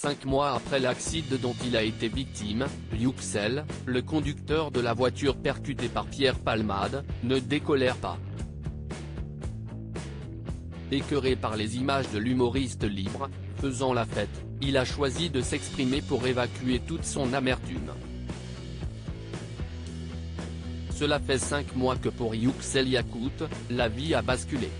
5 mois après l'accident dont il a été victime, Yuxel, le conducteur de la voiture percutée par Pierre Palmade, ne décolère pas. Écœuré par les images de l'humoriste libre, faisant la fête, il a choisi de s'exprimer pour évacuer toute son amertume. Cela fait 5 mois que pour Yuxel Yakout, la vie a basculé.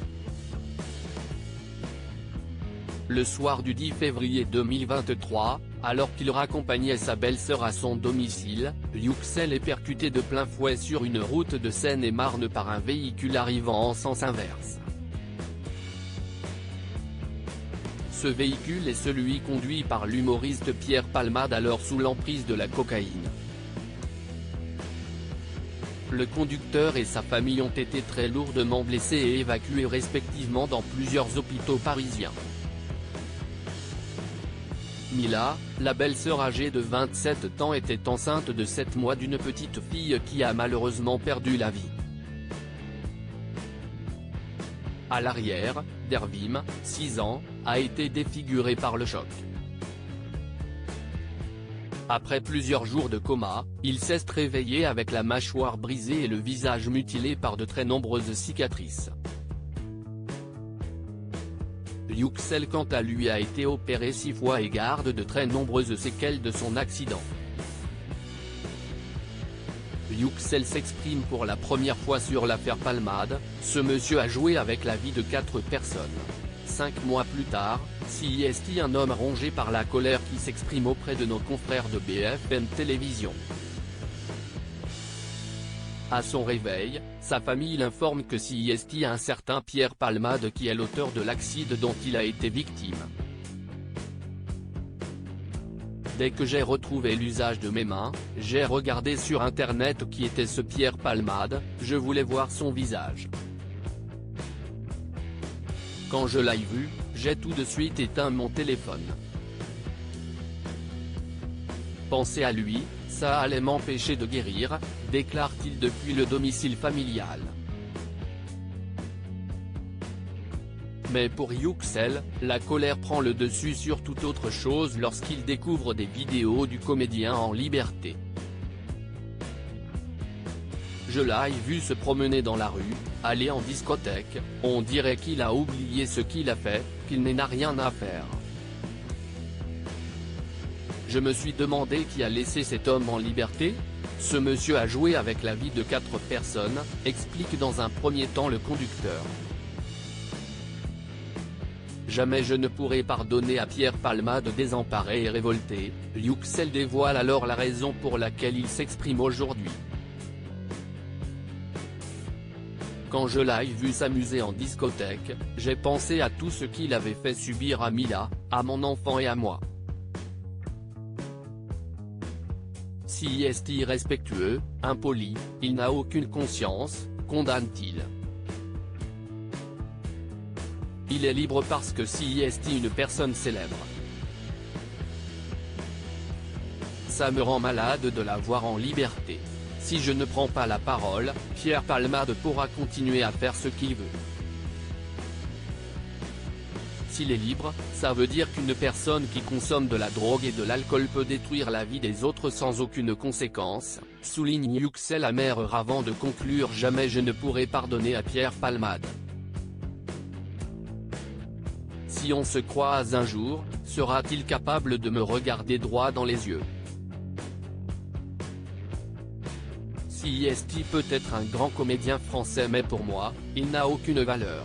Le soir du 10 février 2023, alors qu'il raccompagnait sa belle-sœur à son domicile, Yuxel est percuté de plein fouet sur une route de Seine-et-Marne par un véhicule arrivant en sens inverse. Ce véhicule est celui conduit par l'humoriste Pierre Palmade, alors sous l'emprise de la cocaïne. Le conducteur et sa famille ont été très lourdement blessés et évacués respectivement dans plusieurs hôpitaux parisiens. Mila, la belle-sœur âgée de 27 ans, était enceinte de 7 mois d'une petite fille qui a malheureusement perdu la vie. À l'arrière, Dervim, 6 ans, a été défiguré par le choc. Après plusieurs jours de coma, il s'est réveillé avec la mâchoire brisée et le visage mutilé par de très nombreuses cicatrices. Yuxel quant à lui a été opéré 6 fois et garde de très nombreuses séquelles de son accident. Yuxel s'exprime pour la première fois sur l'affaire Palmade. Ce monsieur a joué avec la vie de 4 personnes. 5 mois plus tard, CIST, un homme rongé par la colère qui s'exprime auprès de nos confrères de BFM Télévision. À son réveil, sa famille l'informe que CIST a un certain Pierre Palmade qui est l'auteur de l'accident dont il a été victime. Dès que j'ai retrouvé l'usage de mes mains, j'ai regardé sur internet qui était ce Pierre Palmade, je voulais voir son visage. Quand je l'ai vu, j'ai tout de suite éteint mon téléphone. Penser à lui, ça allait m'empêcher de guérir, déclare-t-il depuis le domicile familial. Mais pour Yuxel, la colère prend le dessus sur toute autre chose lorsqu'il découvre des vidéos du comédien en liberté. Je l'ai vu se promener dans la rue, aller en discothèque, on dirait qu'il a oublié ce qu'il a fait, qu'il n'en a rien à faire. Je me suis demandé qui a laissé cet homme en liberté. Ce monsieur a joué avec la vie de 4 personnes, explique dans un premier temps le conducteur. Jamais je ne pourrai pardonner à Pierre Palmade. Désemparé et révolté, Yuxel dévoile alors la raison pour laquelle il s'exprime aujourd'hui. Quand je l'ai vu s'amuser en discothèque, j'ai pensé à tout ce qu'il avait fait subir à Mila, à mon enfant et à moi. S'il est irrespectueux, impoli, il n'a aucune conscience, condamne-t-il. Il est libre parce que s'il est une personne célèbre. Ça me rend malade de la voir en liberté. Si je ne prends pas la parole, Pierre Palmade pourra continuer à faire ce qu'il veut. S'il est libre, ça veut dire qu'une personne qui consomme de la drogue et de l'alcool peut détruire la vie des autres sans aucune conséquence, souligne Yuxel amer avant de conclure. Jamais je ne pourrai pardonner à Pierre Palmade. Si on se croise un jour, sera-t-il capable de me regarder droit dans les yeux? CIST peut être un grand comédien français mais pour moi, il n'a aucune valeur.